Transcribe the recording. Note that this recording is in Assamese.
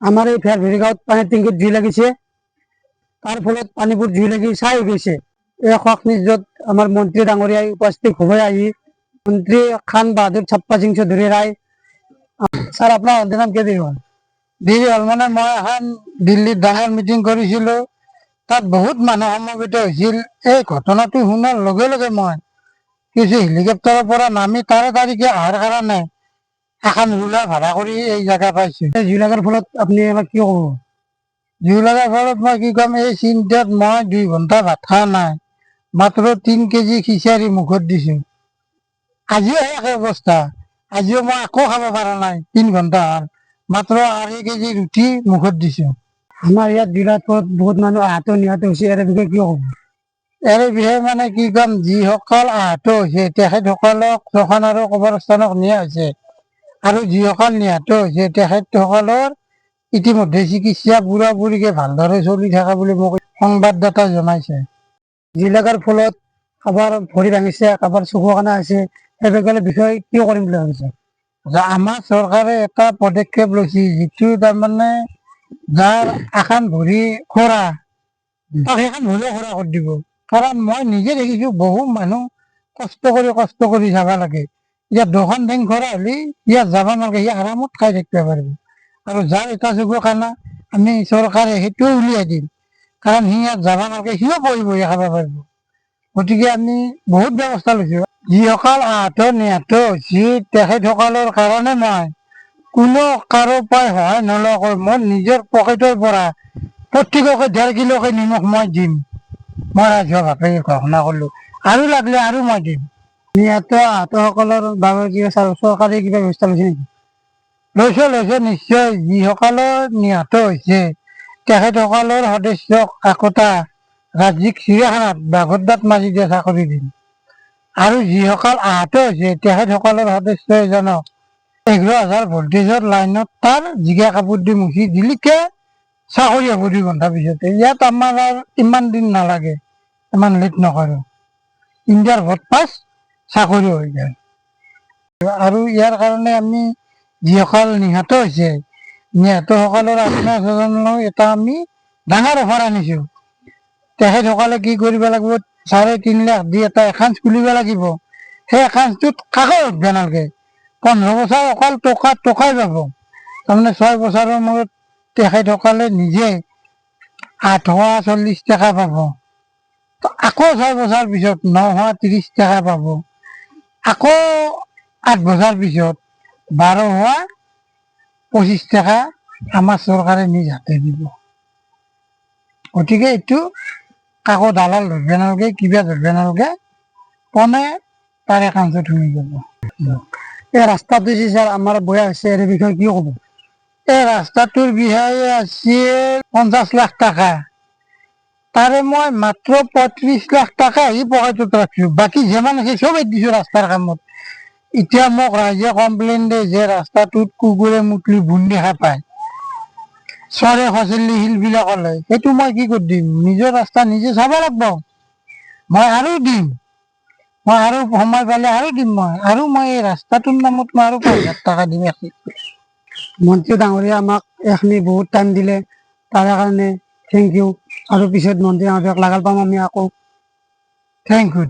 আমাৰ এই ফেৰভেৰি গাঁৱত পানীৰ টেংকিত জুই লাগিছে। তাৰ ফলত পানীবোৰ জুই লাগি ছাই হৈ গৈছে। এই শক নিউজত আমাৰ মন্ত্ৰী ডাঙৰীয়াই উপস্থিত হৈ আহি মন্ত্ৰী খান বাহাদুৰ ছাপ্পা সিং চৌধুৰী ৰায়। স্যাৰ, আপনাৰ নাম কে দেৰি হ'ল? দেৰি হ'ল মানে মই এখন দিল্লীত ডাঙৰ মিটিং কৰিছিলোঁ, তাত বহুত মানুহ সমবেত হৈছিল। এই ঘটনাটো শুনাৰ লগে লগে মই কিছু হেলিকপ্টাৰৰ পৰা নামি তাৰিখে অহাৰ কাৰণে এখন ৰুলাৰ ভাড়া কৰি এই জেগা পাইছোঁ। জুই লগাৰ ফলত আপুনি আমাক কি ক'ব? জুই লগাৰ ফলত মই কি ক'ম, এই চিন্তাত মই 2 ঘণ্টা ভাত খোৱা নাই, মাত্ৰ 3 কেজি খিচাৰি মুখত দিছোঁ। আজিও একে অৱস্থা, আজিও মই একো খাব পৰা নাই। 3 ঘণ্টা হ'ল, মাত্ৰ 2.5 কেজি ৰুটি মুখত দিছোঁ। আমাৰ ইয়াত জুই লগাৰ ফলত বহুত মানুহ আহত নিহত হৈছে, ইয়াৰ বিষয়ে কি ক'ব? ইয়াৰ বিষয়ে মানে কি ক'ম, যিসকল আহত হৈছে তেখেতসকলক যখন আৰু কবৰস্থানত নিয়া হৈছে, আৰু যিসকল নিহত হৈছে তেখেতসকলৰ ইতিমধ্যে চিকিৎসা পুৰাপুৰিকে ভালদৰে চলি থকা বুলি মোক সংবাদদাতা জনাইছে। জুই লগাৰ ফলত কাৰোবাৰ ভৰি ভাঙিছে, কাৰোবাৰ চকু কানা হৈছে, সেইসকলৰ বিষয়ে কি কৰিম বুলি ভাবিছে? আমাৰ চৰকাৰে এটা পদক্ষেপ লৈছে, যিটো তাৰমানে যাৰ এখন ভৰি খোৰা তাক সেইখন ভৰিও খোৰা কৰি দিব। কাৰণ মই নিজে দেখিছোঁ বহু মানুহ কষ্ট কৰি যাব লাগে। ইয়াত 2খন ঠেং খোৰা হ'লে ইয়াত যাব নালাগে, সি আৰামত খাই থাকিব পাৰিব। আৰু যাৰ এটা চকু কানা, আমি চৰকাৰে সেইটোও উলিয়াই দিম, কাৰণ সি ইয়াত যাব নালাগে, সিও বহি খাব পাৰিব। গতিকে আমি বহুত ব্যৱস্থা লৈছোঁ। যিসকল আহত নিহত হৈছে তেখেতসকলৰ কাৰণে মই কোনো কাৰো পৰাই সহায় নলোৱাকৈ মোৰ নিজৰ পকেটৰ পৰা প্ৰত্যেককে 1.5 কিলোকৈ নিমখ মই দিম। মই ৰাজহুৱাভাৱে ঘোষণা কৰিলোঁ, আৰু লাগিলে আৰু মই দিম। নিহত আহতসকলৰ বাবে কিবা চৰকাৰে কিবা ব্যৱস্থা লৈছে নেকি? লৈছে নিশ্চয়। যিসকলৰ নিহত হৈছে তেখেতসকলৰ সদস্যক একোটা ৰাজ্যিক চিৰিয়াখানাত বাঘৰ দাঁত মাৰি দিয়া চাকৰি দিম। আৰু যিসকল আহত হৈছে তেখেতসকলৰ সদস্য এজনক 11,000 ভল্টেজৰ লাইনত তাৰ জিগা কাপোৰ দি মুচি দিলিকে চাকৰি হ'ব 2 ঘণ্টা পিছতে। ইয়াত আমাৰ আৰু ইমান দিন নালাগে, ইমান লেট নকৰোঁ। ইণ্ডিয়াৰ ভোট পাছ, চাকৰি হৈ যায়। আৰু ইয়াৰ কাৰণে আমি যিসকল নিহত হৈছে নিহতসকলৰ আত্মীয় স্বজনলৈ এটা আমি ডাঙৰ অফাৰ আনিছোঁ। তেখেতসকলে কি কৰিব লাগিব, 3.5 লাখ দি এটা একাউণ্ট খুলিব লাগিব। সেই একাউণ্টটোত কাকো সুধিব নালাগে। 15 বছৰ অকল টকাই পাব। তাৰমানে 6 বছৰৰ মূৰত তেখেতসকলে নিজে 840 টকা পাব। আকৌ 6 বছৰ পিছত 930 টকা পাব। আকৌ 8 বছৰ পিছত 1225 টকা আমাৰ চৰকাৰে নিজ হাতে দিব। গতিকে এইটো কাকো দালাল ধৰিব নালাগে, কিবা ধৰিব নালাগে, পোনে তাৰ একাউণ্টত সোমাই যাব। এই ৰাস্তাটো যে ছাৰ আমাৰ বেয়া হৈছে, ইয়াৰ বিষয়ে কি ক'ব? এই ৰাস্তাটোৰ বিষয়ে আছিল 50 লাখ টকা, তাৰে মই মাত্ৰ 35 লাখ টকা পকেটত ৰাখিছোঁ। বাকী যিমান আছে চব দিছোঁ ৰাস্তাৰ কামত। এতিয়া মোক ৰাইজে কমপ্লেইন দিয়ে যে ৰাস্তাটোত কুকুৰে মুতলি বুন দেখা পায়, চৰে খচেলি শিলবিলাকলৈ। সেইটো মই কি কৰি দিম? নিজৰ ৰাস্তা নিজে চাব লাগিব। মই আৰু দিম, মই আৰু সময় পালে আৰু দিম। মই এই ৰাস্তাটোৰ নামত মই আৰু 5,000 টকা দিম। মন্ত্ৰী ডাঙৰীয়া আমাক এইখিনি বহুত টাইম দিলে, তাৰে কাৰণে থেংক ইউ। আৰু পিছত মন্ত্ৰী ডাঙৰীয়াক লগাল পাম আমি আকৌ। Thank U.